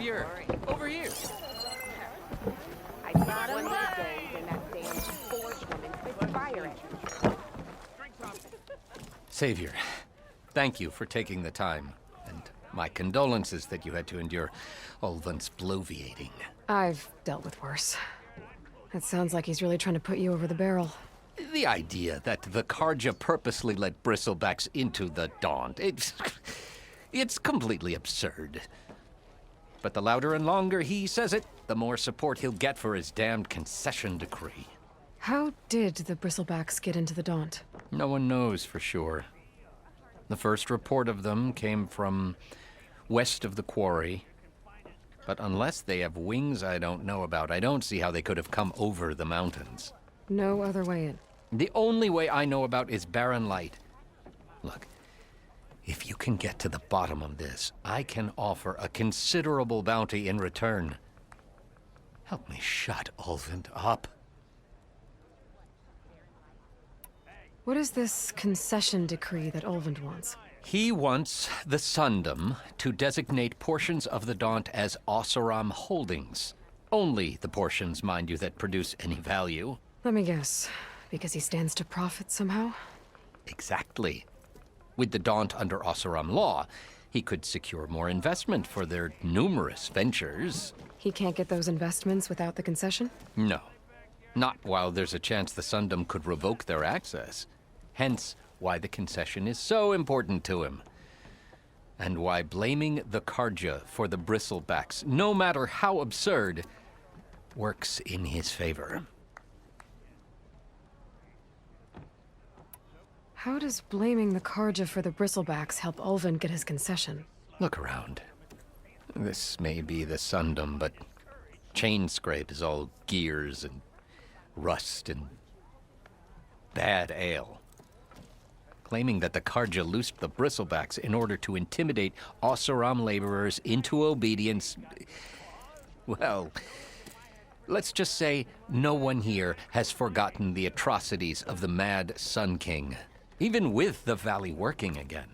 Savior! Over here! I saw one of the days and that damn forge woman spit fire at me. Savior, thank you for taking the time. And my condolences that you had to endure Ulvund's bloviating. I've dealt with worse. It sounds like he's really trying to put you over the barrel. The idea that the Carja purposely let Bristlebacks into the Daunt, it's completely absurd. But the louder and longer he says it, the more support he'll get for his damned concession decree. How did the Bristlebacks get into the Daunt? No one knows for sure. The first report of them came from west of the quarry. But unless they have wings I don't know about, I don't see how they could have come over the mountains. No other way in. The only way I know about is BarrenLight. Look, if you can get to the bottom of this, I can offer a considerable bounty in return. Help me shut Ulvund up. What is this concession decree that Ulvund wants? He wants the Sundom to designate portions of the Daunt as Oseram holdings. Only the portions, mind you, that produce any value. Let me guess. Because he stands to profit somehow? Exactly. With the Daunt under Oseram law, he could secure more investment for their numerous ventures. He can't get those investments without the concession? No. Not while there's a chance the Sundom could revoke their access. Hence, why the concession is so important to him. And why blaming the Carja for the Bristlebacks, no matter how absurd, works in his favor. How does blaming the Carja for the Bristlebacks help Ulvund get his concession? Look around. This may be the Sundom, but Chainscrape is all gears and rust and bad ale. Claiming that the Carja loosed the Bristlebacks in order to intimidate Oseram laborers into obedience. Well, let's just say no one here has forgotten the atrocities of the Mad Sun King. Even with the Valley working again,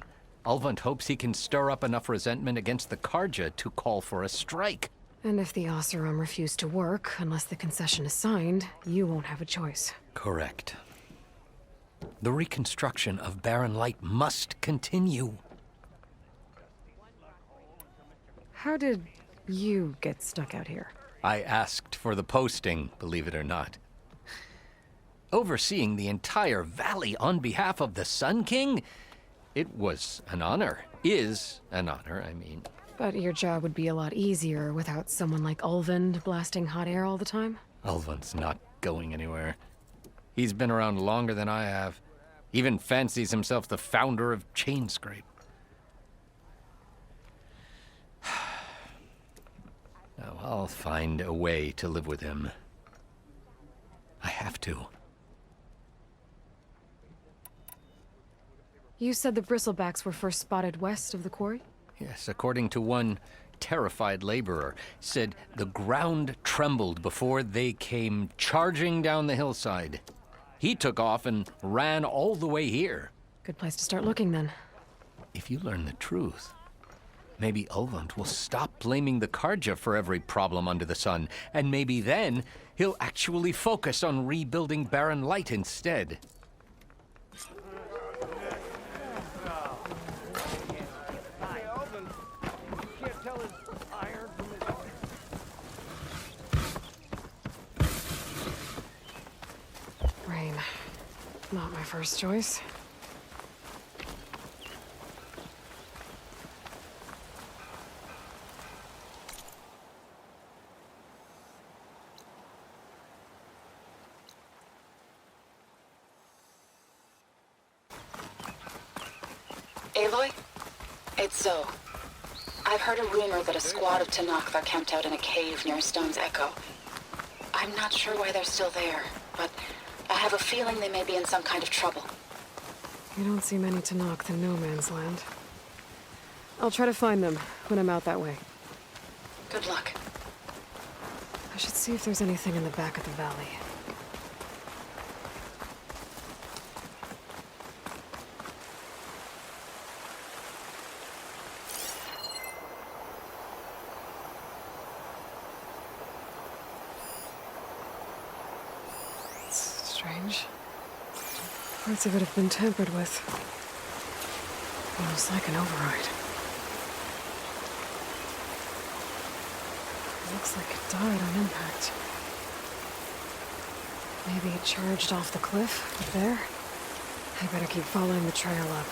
Ulvund hopes he can stir up enough resentment against the Carja to call for a strike. And if the Oseram refuse to work, unless the concession is signed, you won't have a choice. Correct. The reconstruction of BarrenLight must continue. How did you get stuck out here? I asked for the posting, believe it or not. Overseeing the entire valley on behalf of the Sun King? It was an honor. Is an honor, I mean. But your job would be a lot easier without someone like Ulvund blasting hot air all the time? Ulvund's not going anywhere. He's been around longer than I have. Even fancies himself the founder of Chainscrape. Now, I'll find a way to live with him. I have to. You said the Bristlebacks were first spotted west of the quarry? Yes, according to one terrified laborer, said the ground trembled before they came charging down the hillside. He took off and ran all the way here. Good place to start looking, then. If you learn the truth, maybe Ulvund will stop blaming the Carja for every problem under the sun, and maybe then he'll actually focus on rebuilding BarrenLight instead. Rain. Not my first choice. Aloy? It's Zoe. I've heard a rumor that a squad of Tenakth are camped out in a cave near Stone's Echo. I'm not sure why they're still there, but I have a feeling they may be in some kind of trouble. You don't see many Tenakth in no man's land. I'll try to find them when I'm out that way. Good luck. I should see if there's anything in the back of the valley. strange. Parts of it have been tampered with. Almost like an override. It looks like it died on impact. Maybe it charged off the cliff up there? I better keep following the trail up.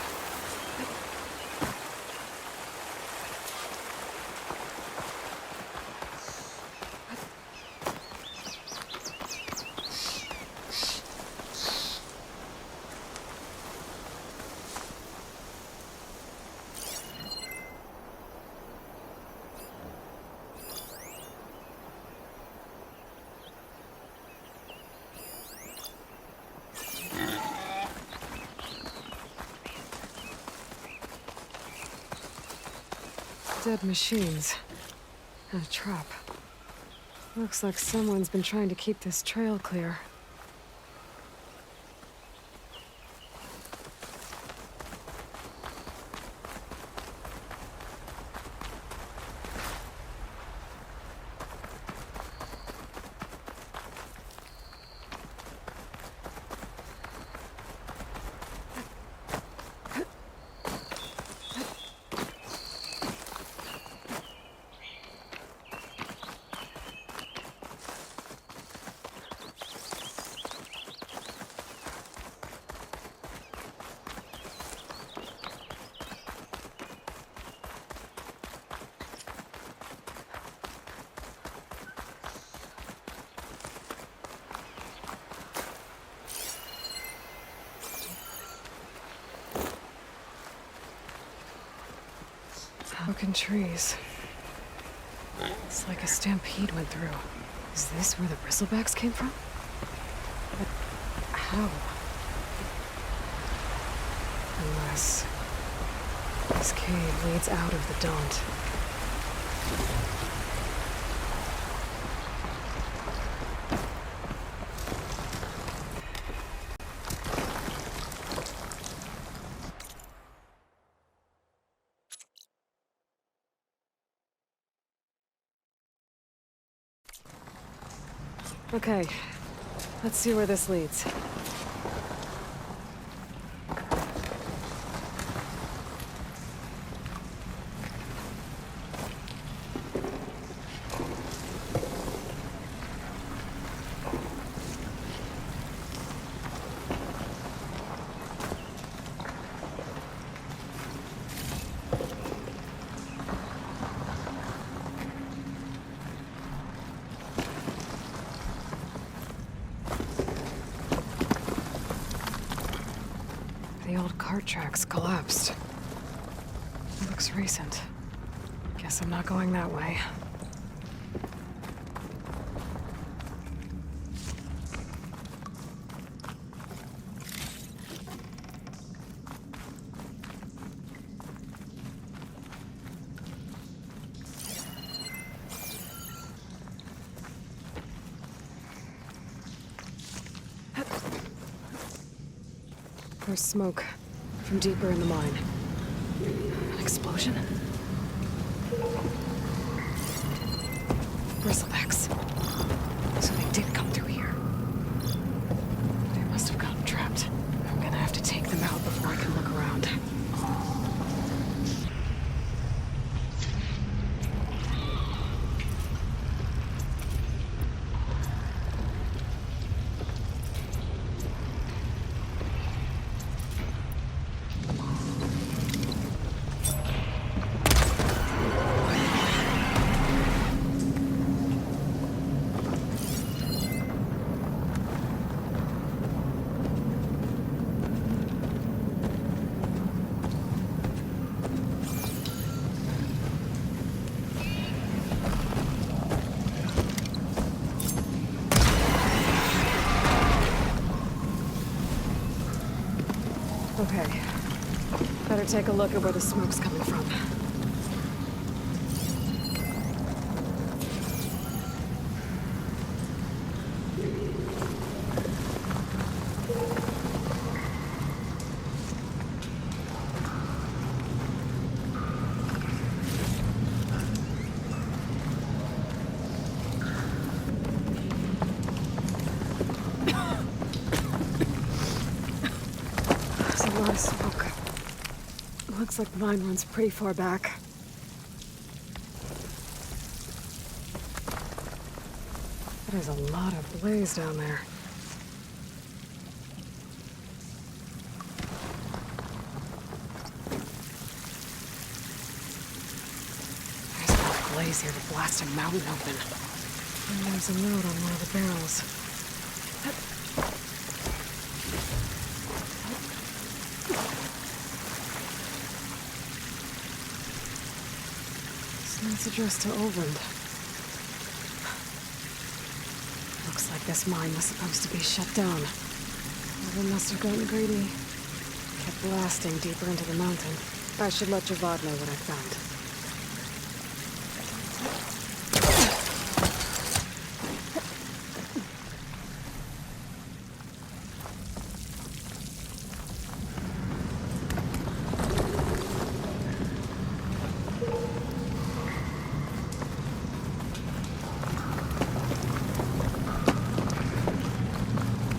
Dead machines. And a trap. Looks like someone's been trying to keep this trail clear. Broken trees. It's like a stampede went through. Is this where the Bristlebacks came from? But how? Unless this cave leads out of the Daunt. Okay, let's see where this leads. The old cart tracks collapsed. It looks recent. Guess I'm not going that way. There's smoke from deeper in the mine. An explosion? Bristlebacks. So they did come through here. They must have gotten trapped. I'm gonna have to take them out before I can look around. Okay. Better take a look at where the smoke's coming from. Looks like mine runs pretty far back. There's a lot of blaze down there. There's enough blaze here to blast a mountain open. And there's a note on one of the barrels. This note's addressed to Olvend. Looks like this mine was supposed to be shut down. Whoever must have gotten greedy. Kept blasting deeper into the mountain. I should let Javad know what I found.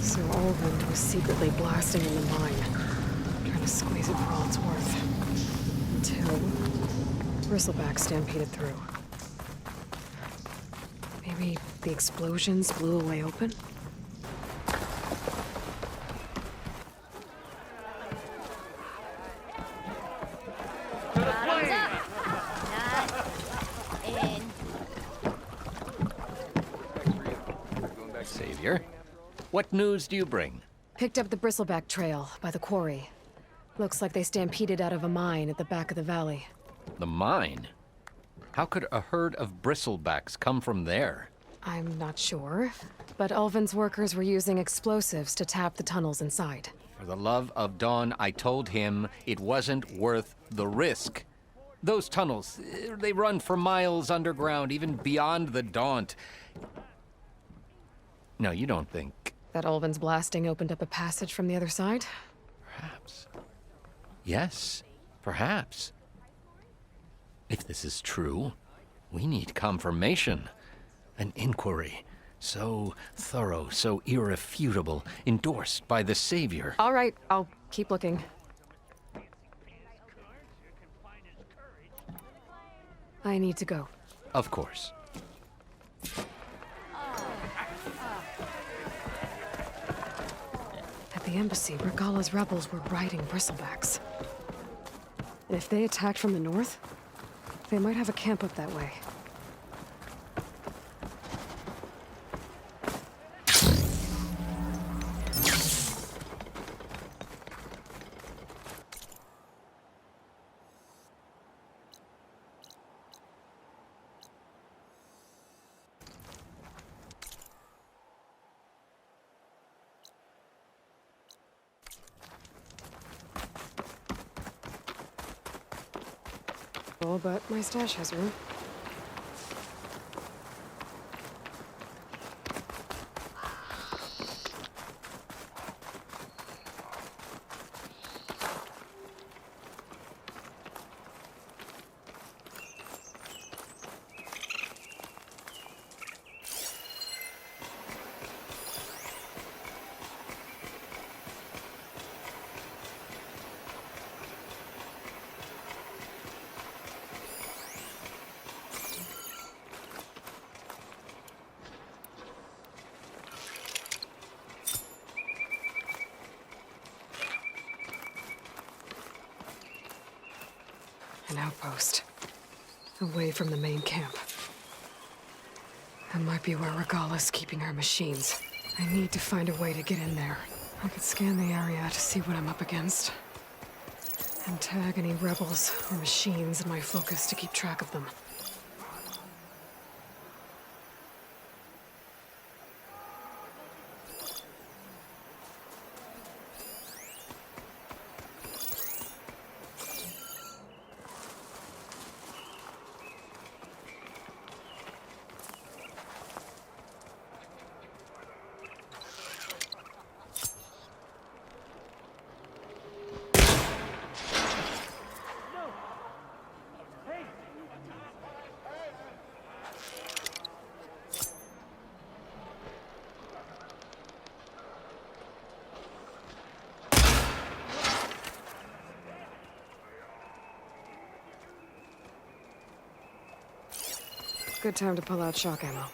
So Olvend was secretly blasting in the mine, trying to squeeze it for all it's worth. Until Bristleback stampeded through. Maybe the explosions blew away open? Savior, what news do you bring? Picked up the Bristleback trail by the quarry. Looks like they stampeded out of a mine at the back of the valley. The mine? How could a herd of Bristlebacks come from there? I'm not sure, but Ulvin's workers were using explosives to tap the tunnels inside. For the love of Dawn, I told him it wasn't worth the risk. Those tunnels, they run for miles underground, even beyond the Daunt. No, you don't think... That Ulvin's blasting opened up a passage from the other side? Perhaps. Yes, perhaps. If this is true, we need confirmation. An inquiry. So thorough, so irrefutable, endorsed by the Savior. All right, I'll keep looking. I need to go. Of course. At the embassy, Regala's rebels were riding Bristlebacks. And if they attacked from the north, they might have a camp up that way. Oh, but my stash has room. An outpost. Away from the main camp. That might be where Regala's keeping her machines. I need to find a way to get in there. I could scan the area to see what I'm up against. And tag any rebels or machines in my focus to keep track of them. Good time to pull out shock ammo.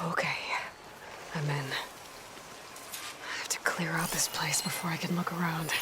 Okay, I'm in. I have to clear out this place before I can look around.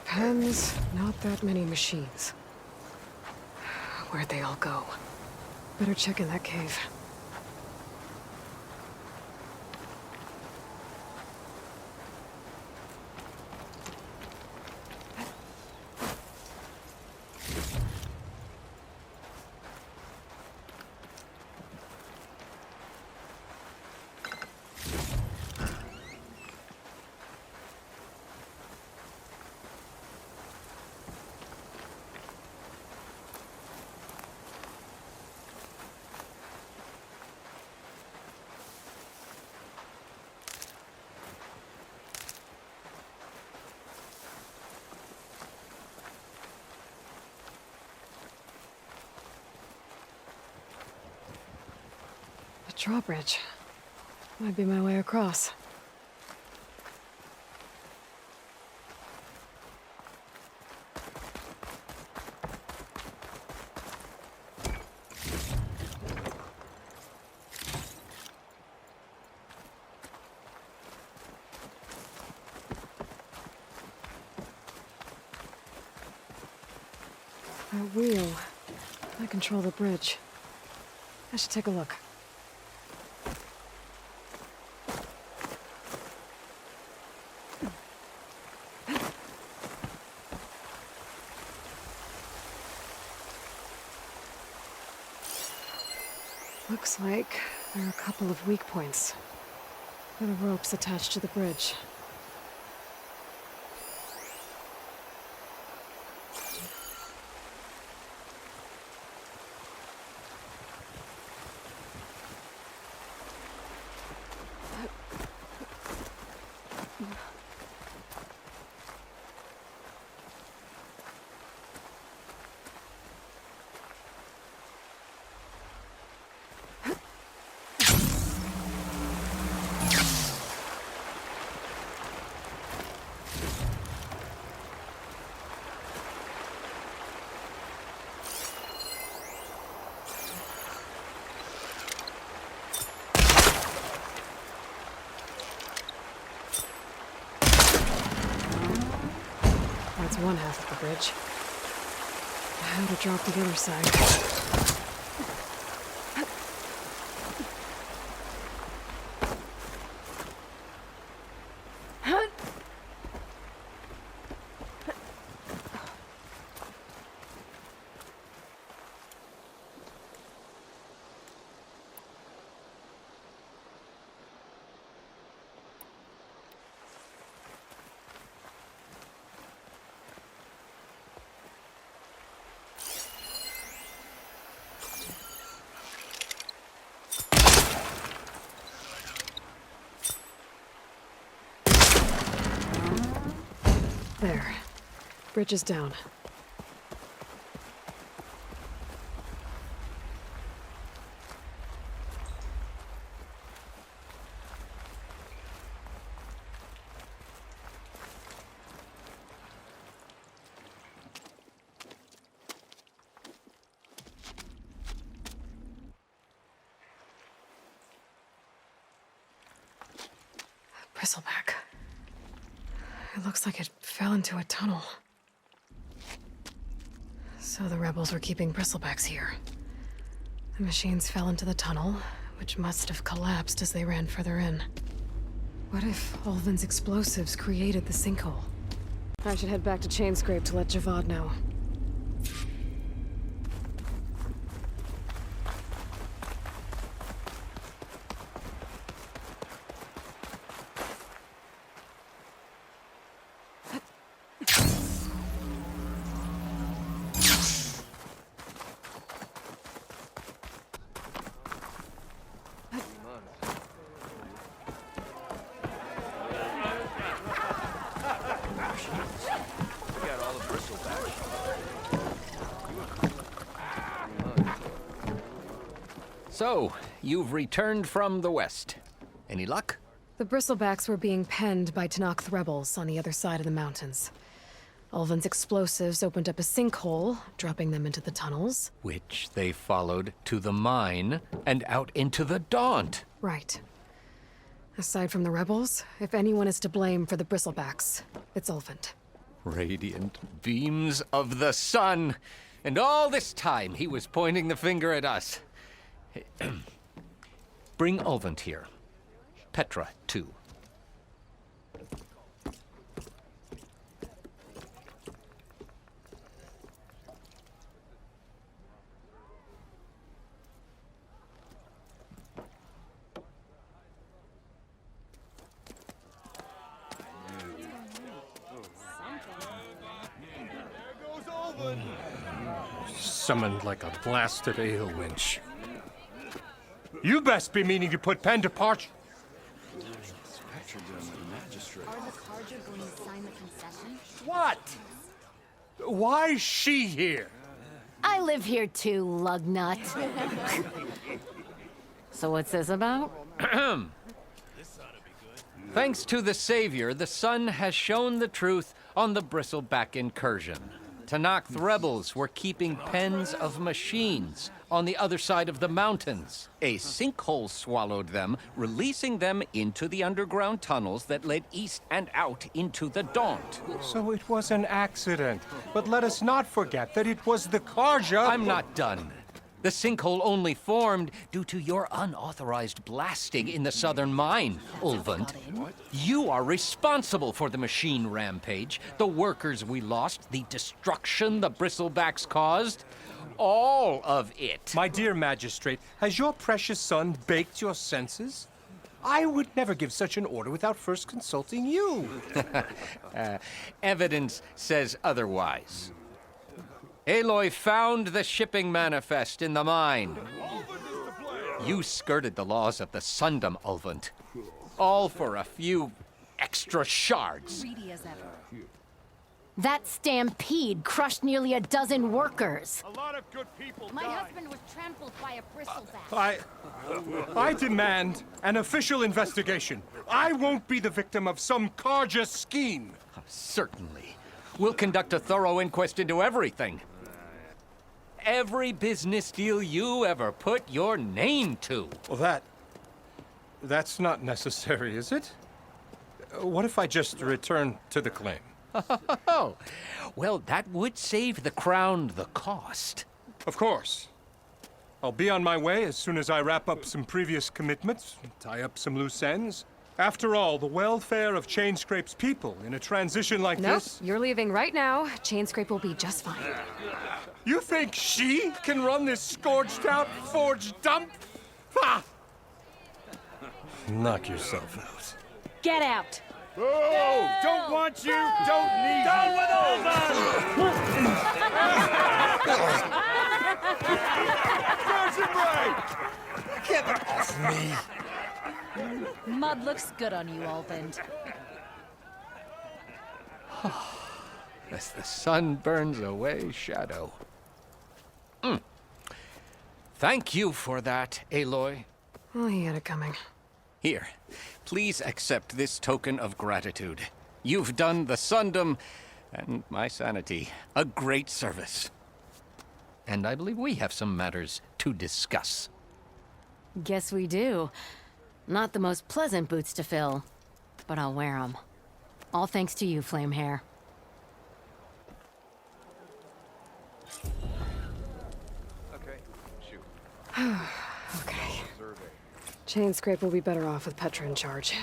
Pens, not that many machines. Where'd they all go? Better check in that cave. Drawbridge. Might be my way across. That wheel. I control the bridge. I should take a look. Looks like there are a couple of weak points. There are the ropes attached to the bridge. That's one half of the bridge. How to drop the other side. There. Bridge is down. Bristleback. It looks like it fell into a tunnel. So the rebels were keeping Bristlebacks here. The machines fell into the tunnel, which must have collapsed as they ran further in. What if Ulvin's explosives created the sinkhole? I should head back to Chainscrape to let Javad know. So, you've returned from the west. Any luck? The Bristlebacks were being penned by Tenakth rebels on the other side of the mountains. Ulvin's explosives opened up a sinkhole, dropping them into the tunnels. Which they followed to the mine and out into the Daunt. Right. Aside from the rebels, if anyone is to blame for the Bristlebacks, it's Ulvin. Radiant beams of the sun! And all this time he was pointing the finger at us. Bring Ulvin here. Petra, too. Summoned like a blasted ale winch. You best be meaning to put pen to parch. Magistrate. Are the Carja going to sign the concession? What? Why's she here? I live here too, lugnut. So what's this about? Thanks to the Savior, the sun has shown the truth on the Bristleback incursion. Tanakh rebels were keeping pens of machines on the other side of the mountains. A sinkhole swallowed them, releasing them into the underground tunnels that led east and out into the Daunt. So it was an accident. But let us not forget that it was the Carja. I'm not done. The sinkhole only formed due to your unauthorized blasting in the southern mine, Ulvund. You are responsible for the machine rampage, the workers we lost, the destruction the Bristlebacks caused. All of it. My dear Magistrate, has your precious son baked your senses? I would never give such an order without first consulting you. Evidence says otherwise. Aloy found the shipping manifest in the mine. You skirted the laws of the Sundom, Ulvund. All for a few extra shards. Greedy as ever. That stampede crushed nearly a dozen workers. A lot of good people My died. husband was trampled by a bristleback. I demand an official investigation. I won't be the victim of some Carja scheme. Certainly. We'll conduct a thorough inquest into everything. Every business deal you ever put your name to. Well, that's not necessary, is it? What if I just return to the claim? Oh, well, that would save the crown the cost. Of course. I'll be on my way as soon as I wrap up some previous commitments, tie up some loose ends. After all, the welfare of Chainscrape's people in a transition like Nope, this... you're leaving right now. Chainscrape will be just fine. You think she can run this scorched-out forged dump? Ha! Knock yourself out. Get out! Oh, don't want you, don't need Down with all Get off me! Mud looks good on you, Ulvund. As the sun burns away shadow. Thank you for that, Aloy. Oh, he had it coming. Here, please accept this token of gratitude. You've done the Sundom and my sanity a great service. And I believe we have some matters to discuss. Guess we do. Not the most pleasant boots to fill, but I'll wear them. All thanks to you, Flamehair. Okay. Chainscrape will be better off with Petra in charge.